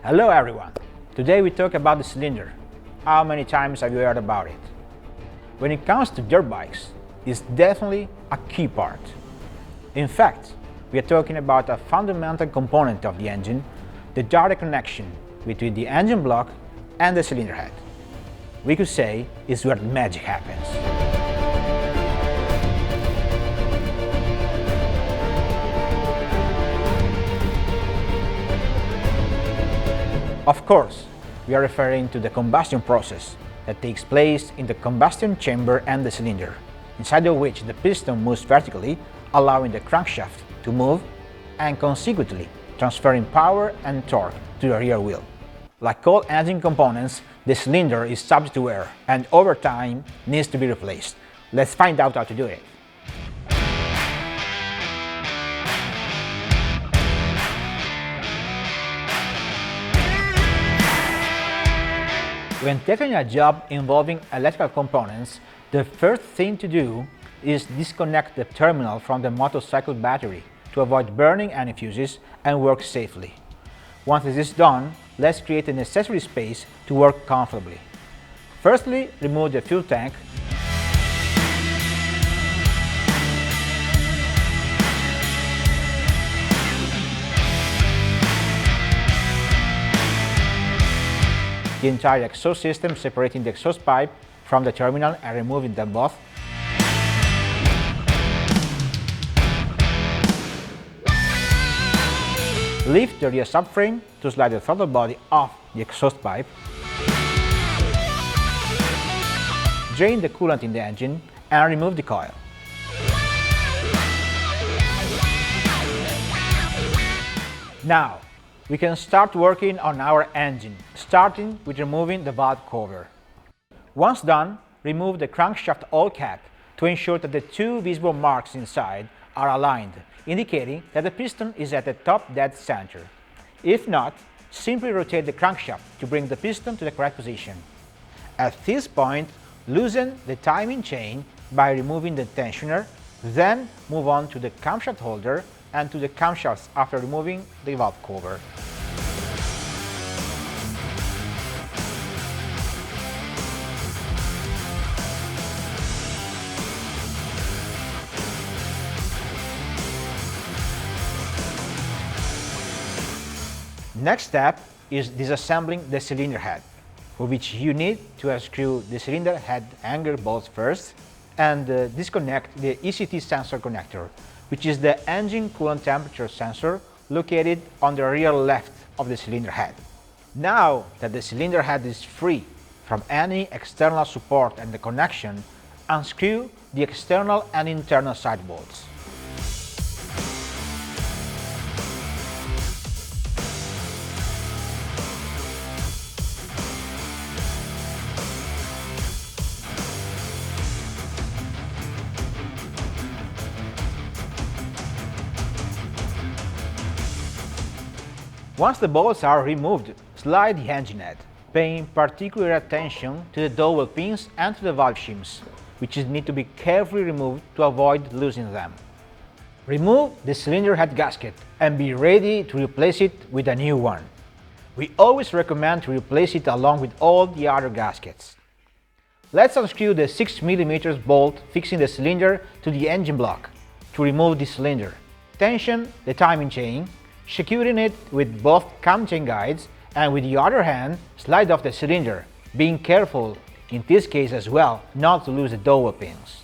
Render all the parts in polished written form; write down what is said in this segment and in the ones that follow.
Hello everyone! Today we talk about the cylinder. How many times have you heard about it? When it comes to dirt bikes, it's definitely a key part. In fact, we are talking about a fundamental component of the engine, the direct connection between the engine block and the cylinder head. We could say it's where the magic happens. Of course, we are referring to the combustion process that takes place in the combustion chamber and the cylinder, inside of which the piston moves vertically, allowing the crankshaft to move and consequently transferring power and torque to the rear wheel. Like all engine components, the cylinder is subject to wear and over time needs to be replaced. Let's find out how to do it. When taking a job involving electrical components, the first thing to do is disconnect the terminal from the motorcycle battery to avoid burning any fuses and work safely. Once this is done, let's create a necessary space to work comfortably. Firstly, remove the fuel tank. The entire exhaust system, separating the exhaust pipe from the terminal and removing them both. Lift the rear subframe to slide the throttle body off the exhaust pipe. Drain the coolant in the engine and remove the coil. Now, we can start working on our engine, starting with removing the valve cover. Once done, remove the crankshaft oil cap to ensure that the two visible marks inside are aligned, indicating that the piston is at the top dead center. If not, simply rotate the crankshaft to bring the piston to the correct position. At this point, loosen the timing chain by removing the tensioner, then move on to the camshaft holder and to the camshafts after removing the valve cover. Next step is disassembling the cylinder head, for which you need to unscrew the cylinder head hanger bolts first and disconnect the ECT sensor connector, which is the engine coolant temperature sensor located on the rear left of the cylinder head. Now that the cylinder head is free from any external support and the connection, unscrew the external and internal side bolts. Once the bolts are removed, slide the engine head, paying particular attention to the dowel pins and to the valve shims, which need to be carefully removed to avoid losing them. Remove the cylinder head gasket and be ready to replace it with a new one. We always recommend to replace it along with all the other gaskets. Let's unscrew the 6mm bolt fixing the cylinder to the engine block to remove the cylinder. Tension the timing chain, securing it with both cam chain guides, and with the other hand, slide off the cylinder, being careful, in this case as well, not to lose the dowel pins.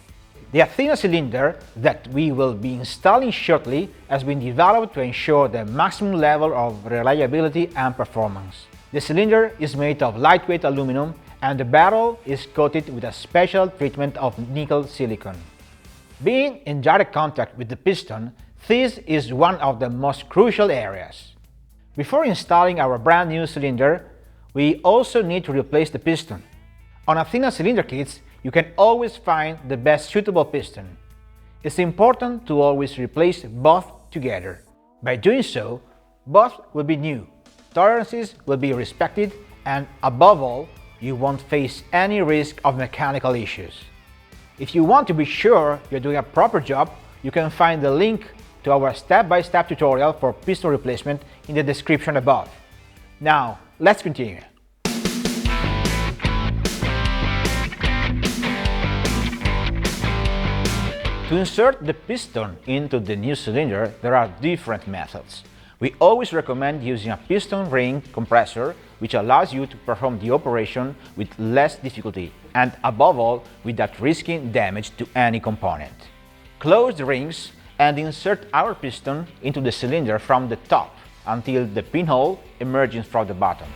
The Athena cylinder that we will be installing shortly has been developed to ensure the maximum level of reliability and performance. The cylinder is made of lightweight aluminum and the barrel is coated with a special treatment of nickel silicone. Being in direct contact with the piston, this is one of the most crucial areas. Before installing our brand new cylinder, we also need to replace the piston. On Athena cylinder kits, you can always find the best suitable piston. It's important to always replace both together. By doing so, both will be new, tolerances will be respected, and above all, you won't face any risk of mechanical issues. If you want to be sure you're doing a proper job, you can find the link to our step-by-step tutorial for piston replacement in the description above. Now, let's continue. To insert the piston into the new cylinder, there are different methods. We always recommend using a piston ring compressor, which allows you to perform the operation with less difficulty and, above all, without risking damage to any component. Close the rings and insert our piston into the cylinder from the top until the pinhole emerges from the bottom.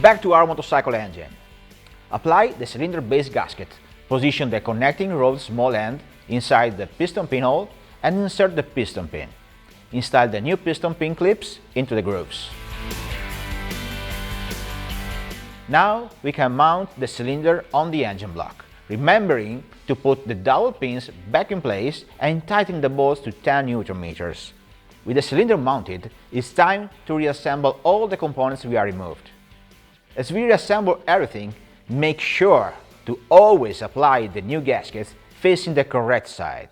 Back to our motorcycle engine. Apply the cylinder base gasket. Position the connecting rod small end inside the piston pinhole and insert the piston pin. Install the new piston pin clips into the grooves. Now we can mount the cylinder on the engine block, remembering to put the dowel pins back in place and tighten the bolts to 10 Nm. With the cylinder mounted, it's time to reassemble all the components we have removed. As we reassemble everything, make sure to always apply the new gaskets facing the correct side.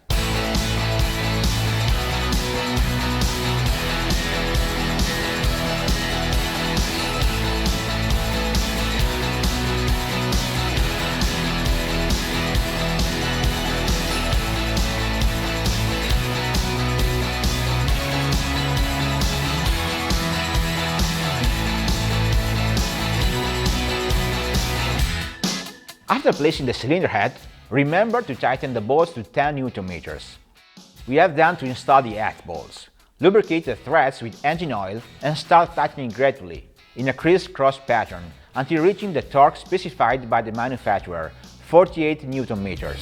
After placing the cylinder head, remember to tighten the bolts to 10 Nm. We have then to install the head bolts. Lubricate the threads with engine oil and start tightening gradually, in a criss-cross pattern, until reaching the torque specified by the manufacturer, 48 Nm.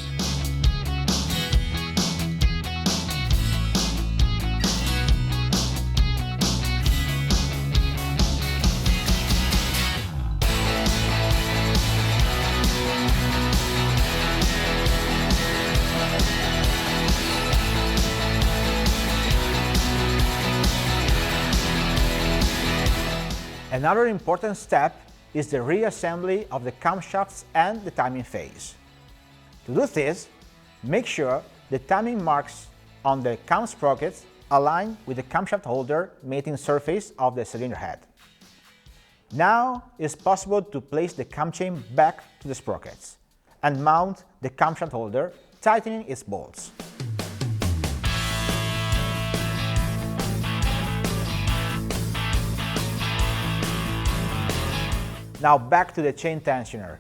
Another important step is the reassembly of the camshafts and the timing phase. To do this, make sure the timing marks on the cam sprockets align with the camshaft holder mating surface of the cylinder head. Now it's possible to place the cam chain back to the sprockets and mount the camshaft holder, tightening its bolts. Now back to the chain tensioner.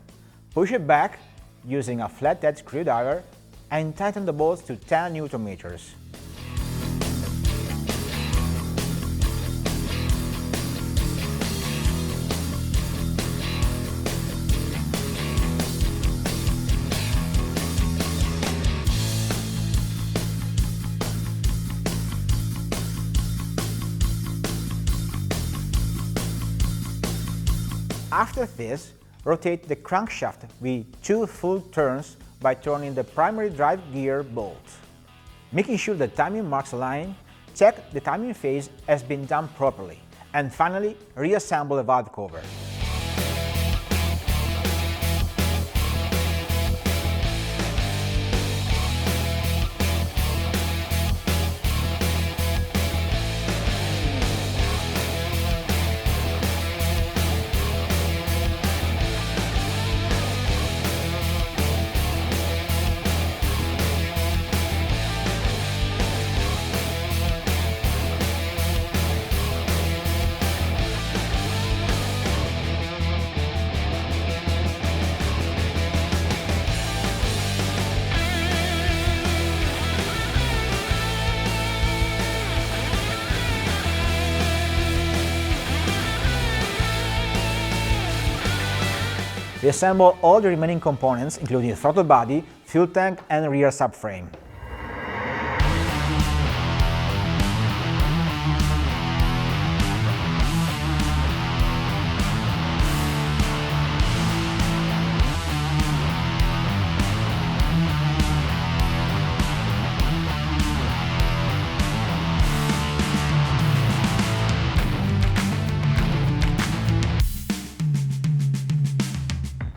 Push it back using a flathead screwdriver and tighten the bolts to 10 Nm. After this, rotate the crankshaft with 2 full turns by turning the primary drive gear bolt. Making sure the timing marks align, check the timing phase has been done properly, and finally reassemble the valve cover. Reassemble all the remaining components, including the throttle body, fuel tank and rear subframe.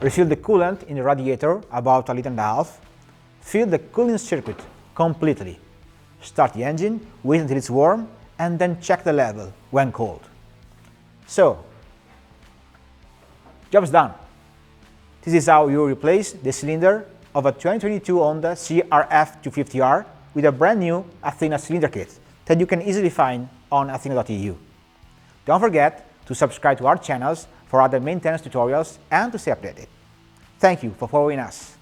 Refill the coolant in the radiator, about 1.5 liters. Fill the cooling circuit completely. Start the engine, wait until it's warm, and then check the level when cold. So, job's done. This is how you replace the cylinder of a 2022 Honda CRF 250R with a brand new Athena cylinder kit that you can easily find on athena.eu. Don't forget to subscribe to our channels for other maintenance tutorials and to stay updated. Thank you for following us.